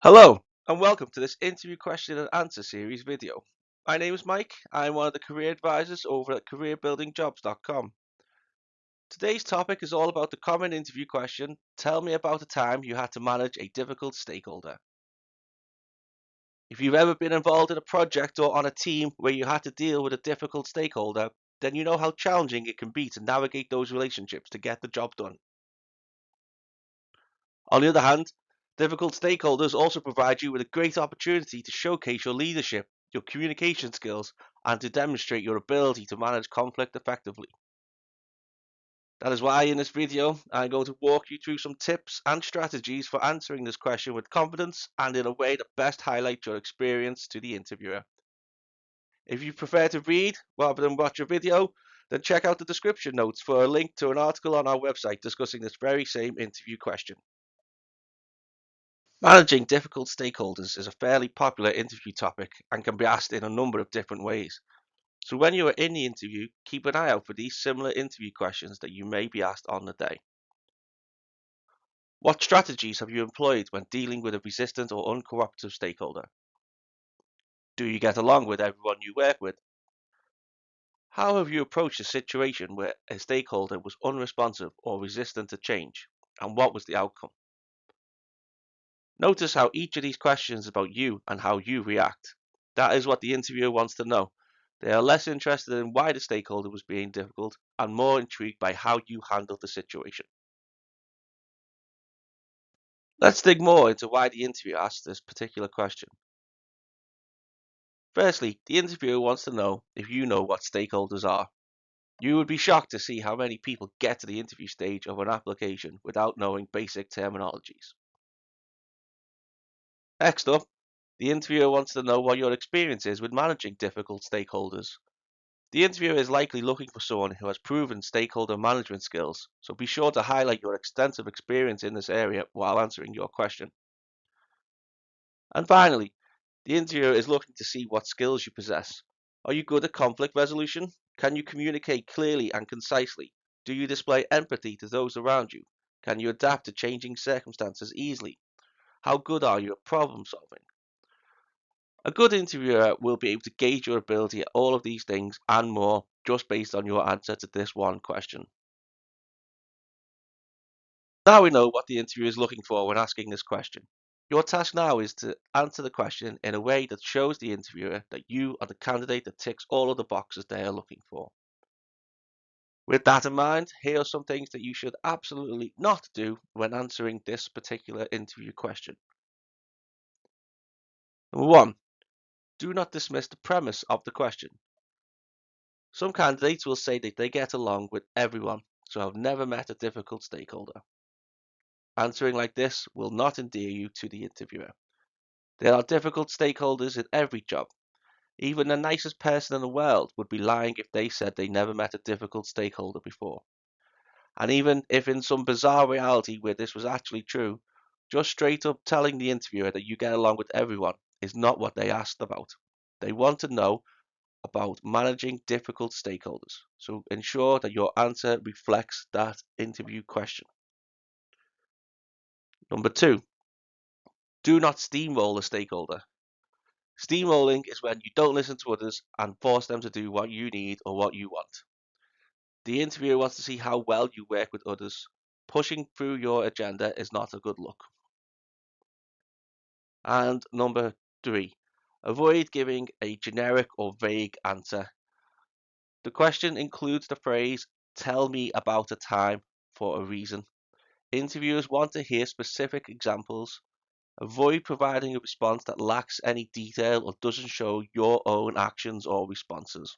Hello, and welcome to this interview question and answer series video. My name is Mike. I'm one of the career advisors over at careerbuildingjobs.com. Today's topic is all about the common interview question, tell me about a time you had to manage a difficult stakeholder. If you've ever been involved in a project or on a team where you had to deal with a difficult stakeholder, then you know how challenging it can be to navigate those relationships to get the job done. On the other hand, difficult stakeholders also provide you with a great opportunity to showcase your leadership, your communication skills, and to demonstrate your ability to manage conflict effectively. That is why in this video, I'm going to walk you through some tips and strategies for answering this question with confidence and in a way that best highlights your experience to the interviewer. If you prefer to read rather than watch a video, then check out the description notes for a link to an article on our website discussing this very same interview question. Managing difficult stakeholders is a fairly popular interview topic and can be asked in a number of different ways. So when you are in the interview, keep an eye out for these similar interview questions that you may be asked on the day. What strategies have you employed when dealing with a resistant or uncooperative stakeholder? Do you get along with everyone you work with? How have you approached a situation where a stakeholder was unresponsive or resistant to change, and what was the outcome? Notice how each of these questions is about you and how you react. That is what the interviewer wants to know. They are less interested in why the stakeholder was being difficult and more intrigued by how you handled the situation. Let's dig more into why the interviewer asked this particular question. Firstly, the interviewer wants to know if you know what stakeholders are. You would be shocked to see how many people get to the interview stage of an application without knowing basic terminologies. Next up, the interviewer wants to know what your experience is with managing difficult stakeholders. The interviewer is likely looking for someone who has proven stakeholder management skills, so be sure to highlight your extensive experience in this area while answering your question. And finally, the interviewer is looking to see what skills you possess. Are you good at conflict resolution? Can you communicate clearly and concisely? Do you display empathy to those around you? Can you adapt to changing circumstances easily? How good are you at problem solving? A good interviewer will be able to gauge your ability at all of these things and more just based on your answer to this one question. Now we know what the interviewer is looking for when asking this question. Your task now is to answer the question in a way that shows the interviewer that you are the candidate that ticks all of the boxes they are looking for. With that in mind, here are some things that you should absolutely not do when answering this particular interview question. Number one, do not dismiss the premise of the question. Some candidates will say that they get along with everyone, so have never met a difficult stakeholder. Answering like this will not endear you to the interviewer. There are difficult stakeholders in every job. Even the nicest person in the world would be lying if they said they never met a difficult stakeholder before. And even if in some bizarre reality where this was actually true, just straight up telling the interviewer that you get along with everyone is not what they asked about. They want to know about managing difficult stakeholders, so ensure that your answer reflects that interview question. Number two, do not steamroll a stakeholder. Steamrolling is when you don't listen to others and force them to do what you need or what you want. The interviewer wants to see how well you work with others. Pushing through your agenda is not a good look. And number three, avoid giving a generic or vague answer. The question includes the phrase, tell me about a time, for a reason. Interviewers want to hear specific examples. Avoid providing a response that lacks any detail or doesn't show your own actions or responses.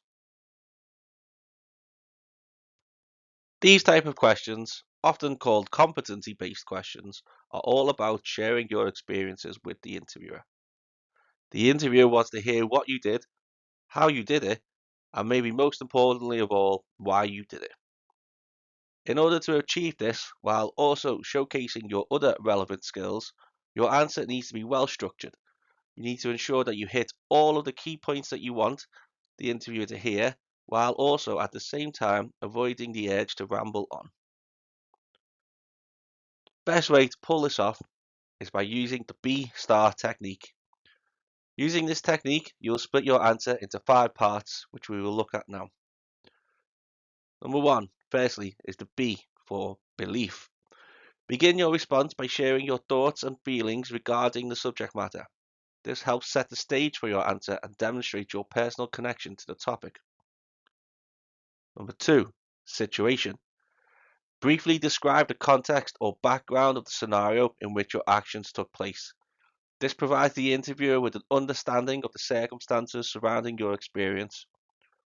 These type of questions, often called competency-based questions, are all about sharing your experiences with the interviewer. The interviewer wants to hear what you did, how you did it, and maybe most importantly of all, why you did it. In order to achieve this, while also showcasing your other relevant skills, your answer needs to be well structured. You need to ensure that you hit all of the key points that you want the interviewer to hear, while also at the same time avoiding the urge to ramble on. Best way to pull this off is by using the B-star technique. Using this technique, you will split your answer into 5 parts, which we will look at now. Number 1, firstly, is the B for belief. Begin your response by sharing your thoughts and feelings regarding the subject matter. This helps set the stage for your answer and demonstrate your personal connection to the topic. Number 2, situation. Briefly describe the context or background of the scenario in which your actions took place. This provides the interviewer with an understanding of the circumstances surrounding your experience.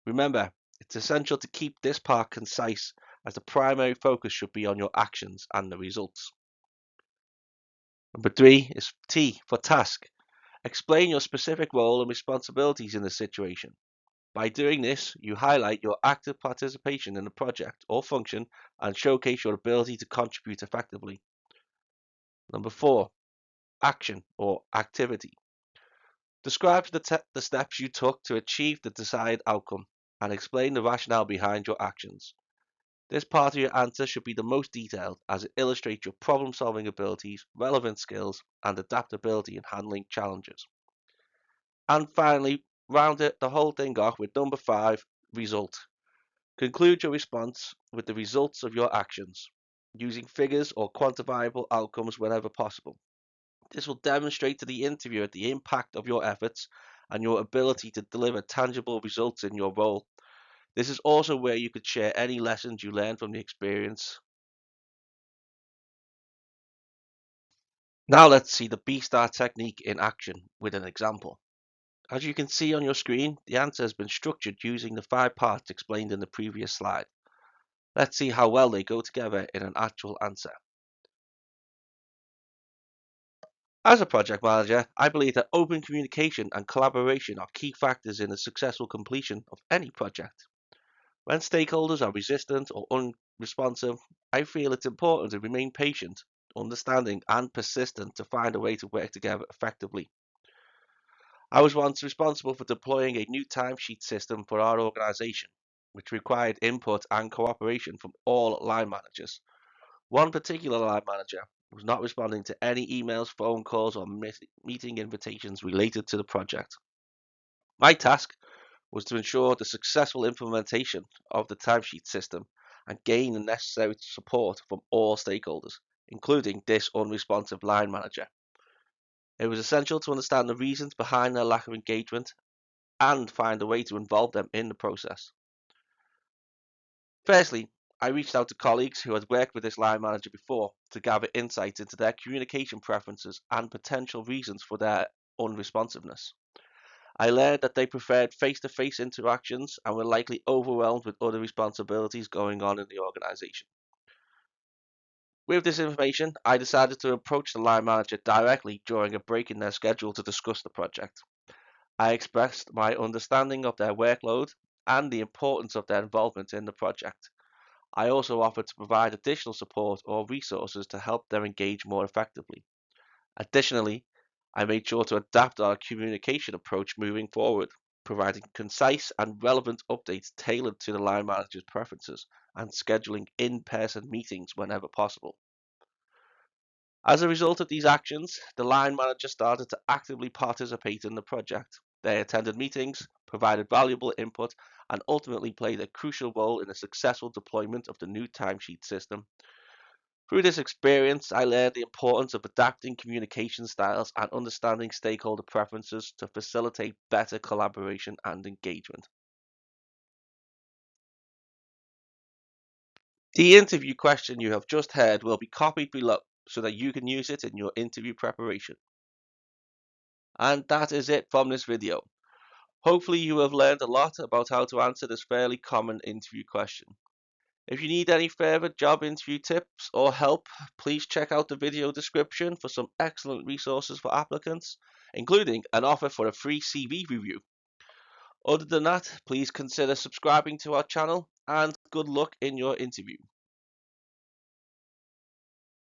Remember, it's essential to keep this part concise, as the primary focus should be on your actions and the results. Number 3 is T for task. Explain your specific role and responsibilities in the situation. By doing this, you highlight your active participation in the project or function and showcase your ability to contribute effectively. Number 4, action or activity. Describe the steps you took to achieve the desired outcome and explain the rationale behind your actions. This part of your answer should be the most detailed, as it illustrates your problem-solving abilities, relevant skills, and adaptability in handling challenges. And finally, round the whole thing off with number 5, result. Conclude your response with the results of your actions, using figures or quantifiable outcomes whenever possible. This will demonstrate to the interviewer the impact of your efforts and your ability to deliver tangible results in your role. This is also where you could share any lessons you learned from the experience. Now let's see the B-star technique in action with an example. As you can see on your screen, the answer has been structured using the 5 parts explained in the previous slide. Let's see how well they go together in an actual answer. As a project manager, I believe that open communication and collaboration are key factors in the successful completion of any project. When stakeholders are resistant or unresponsive, I feel it's important to remain patient, understanding, and persistent to find a way to work together effectively. I was once responsible for deploying a new timesheet system for our organization, which required input and cooperation from all line managers. One particular line manager was not responding to any emails, phone calls, or meeting invitations related to the project. My task was to ensure the successful implementation of the timesheet system and gain the necessary support from all stakeholders, including this unresponsive line manager. It was essential to understand the reasons behind their lack of engagement and find a way to involve them in the process. Firstly, I reached out to colleagues who had worked with this line manager before to gather insights into their communication preferences and potential reasons for their unresponsiveness. I learned that they preferred face-to-face interactions and were likely overwhelmed with other responsibilities going on in the organization. With this information, I decided to approach the line manager directly during a break in their schedule to discuss the project. I expressed my understanding of their workload and the importance of their involvement in the project. I also offered to provide additional support or resources to help them engage more effectively. Additionally, I made sure to adapt our communication approach moving forward, providing concise and relevant updates tailored to the line manager's preferences and scheduling in-person meetings whenever possible. As a result of these actions, the line manager started to actively participate in the project. They attended meetings, provided valuable input, and ultimately played a crucial role in the successful deployment of the new timesheet system. Through this experience, I learned the importance of adapting communication styles and understanding stakeholder preferences to facilitate better collaboration and engagement. The interview question you have just heard will be copied below so that you can use it in your interview preparation. And that is it from this video. Hopefully you have learned a lot about how to answer this fairly common interview question. If you need any further job interview tips or help, please check out the video description for some excellent resources for applicants, including an offer for a free CV review. Other than that, please consider subscribing to our channel and good luck in your interview.